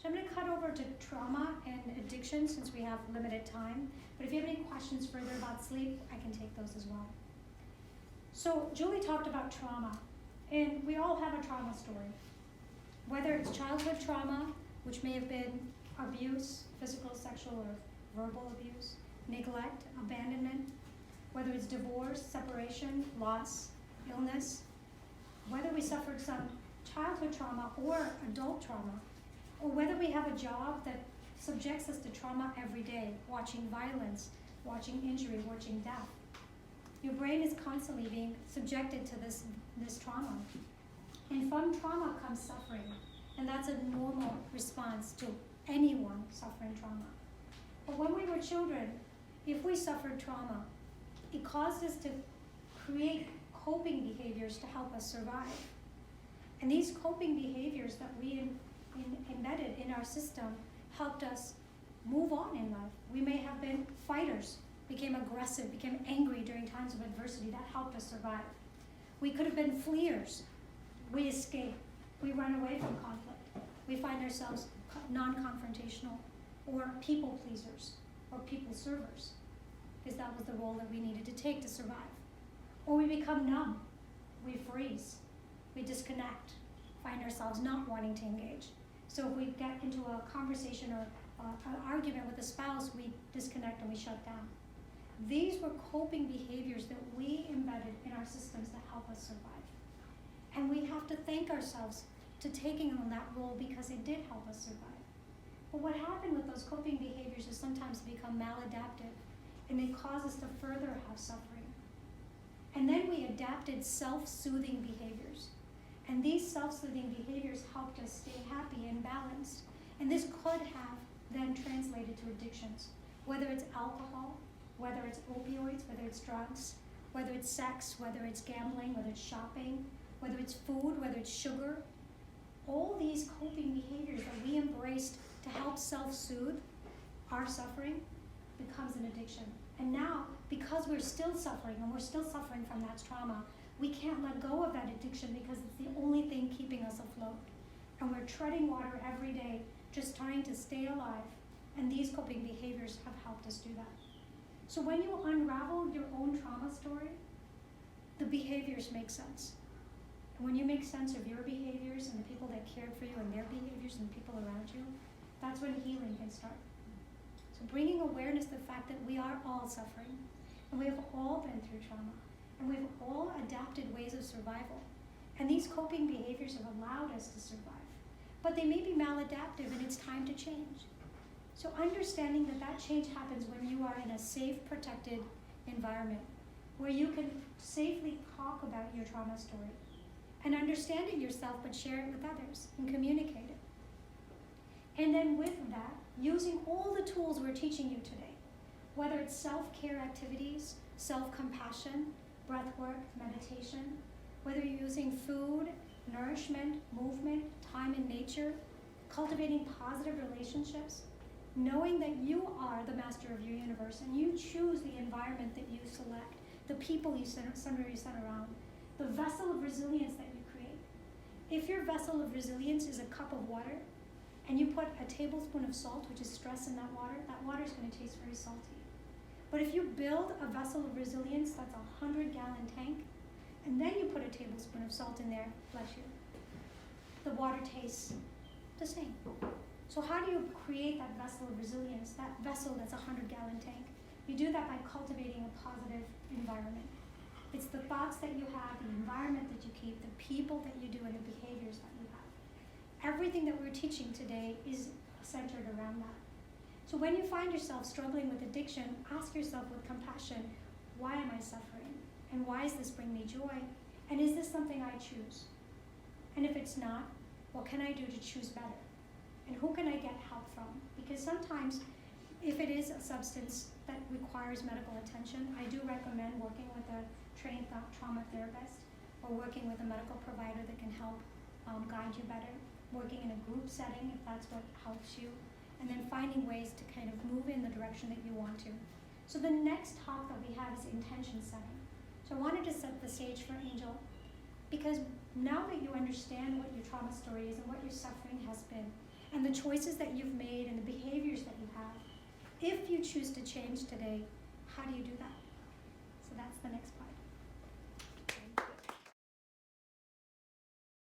So I'm going to cut over to trauma and addiction since we have limited time. But if you have any questions further about sleep, I can take those as well. So Julie talked about trauma, and we all have a trauma story. Whether it's childhood trauma, which may have been abuse, physical, sexual, or verbal abuse, neglect, abandonment, whether it's divorce, separation, loss, illness, whether we suffered some childhood trauma or adult trauma, or whether we have a job that subjects us to trauma every day, watching violence, watching injury, watching death. Your brain is constantly being subjected to this trauma. And from trauma comes suffering. And that's a normal response to anyone suffering trauma. But when we were children, if we suffered trauma, it caused us to create coping behaviors to help us survive. And these coping behaviors that we embedded in our system helped us move on in life. We may have been fighters, became aggressive, became angry during times of adversity. That helped us survive. We could have been fleers. We escape. We run away from conflict. We find ourselves non-confrontational, or people pleasers, or people servers, because that was the role that we needed to take to survive. Or we become numb. We freeze. We disconnect, find ourselves not wanting to engage. So if we get into a conversation or an argument with a spouse, we disconnect and we shut down. These were coping behaviors that we embedded in our systems that help us survive. And we have to thank ourselves to taking on that role because it did help us survive. But what happened with those coping behaviors is sometimes become maladaptive, and it causes us to further have suffering. And then we adapted self-soothing behaviors. And these self-soothing behaviors helped us stay happy and balanced. And this could have then translated to addictions, whether it's alcohol, whether it's opioids, whether it's drugs, whether it's sex, whether it's gambling, whether it's shopping, whether it's food, whether it's sugar. All these coping behaviors that we embraced to help self-soothe our suffering becomes an addiction. And now, because we're still suffering, and we're still suffering from that trauma, we can't let go of that addiction because it's the only thing keeping us afloat. And we're treading water every day, just trying to stay alive. And these coping behaviors have helped us do that. So when you unravel your own trauma story, the behaviors make sense. And when you make sense of your behaviors and the people that cared for you and their behaviors and the people around you, that's when healing can start. So bringing awareness to the fact that we are all suffering, and we have all been through trauma, and we have all adapted ways of survival. And these coping behaviors have allowed us to survive. But they may be maladaptive, and it's time to change. So understanding that that change happens when you are in a safe, protected environment, where you can safely talk about your trauma story, and understand it yourself, but share it with others, and communicate it. And then with that, using all the tools we're teaching you today, whether it's self-care activities, self-compassion, breath work, meditation, whether you're using food, nourishment, movement, time in nature, cultivating positive relationships, knowing that you are the master of your universe and you choose the environment that you select, the people you center around, the vessel of resilience that you create. If your vessel of resilience is a cup of water, and you put a tablespoon of salt, which is stress, in that water is going to taste very salty. But if you build a vessel of resilience that's a 100-gallon tank, and then you put a tablespoon of salt in there, bless you, the water tastes the same. So how do you create that vessel of resilience, that vessel that's a 100-gallon tank? You do that by cultivating a positive environment. It's the thoughts that you have, the environment that you keep, the people that you do, and the behaviors that you have. Everything that we're teaching today is centered around that. So when you find yourself struggling with addiction, ask yourself with compassion, why am I suffering? And why does this bring me joy? And is this something I choose? And if it's not, what can I do to choose better? And who can I get help from? Because sometimes, if it is a substance that requires medical attention, I do recommend working with a trained trauma therapist, or working with a medical provider that can help guide you better, working in a group setting if that's what helps you, and then finding ways to kind of move in the direction that you want to. So the next talk that we have is intention setting. So I wanted to set the stage for Angel, because now that you understand what your trauma story is and what your suffering has been, and the choices that you've made and the behaviors that you have. If you choose to change today, how do you do that? So that's the next part.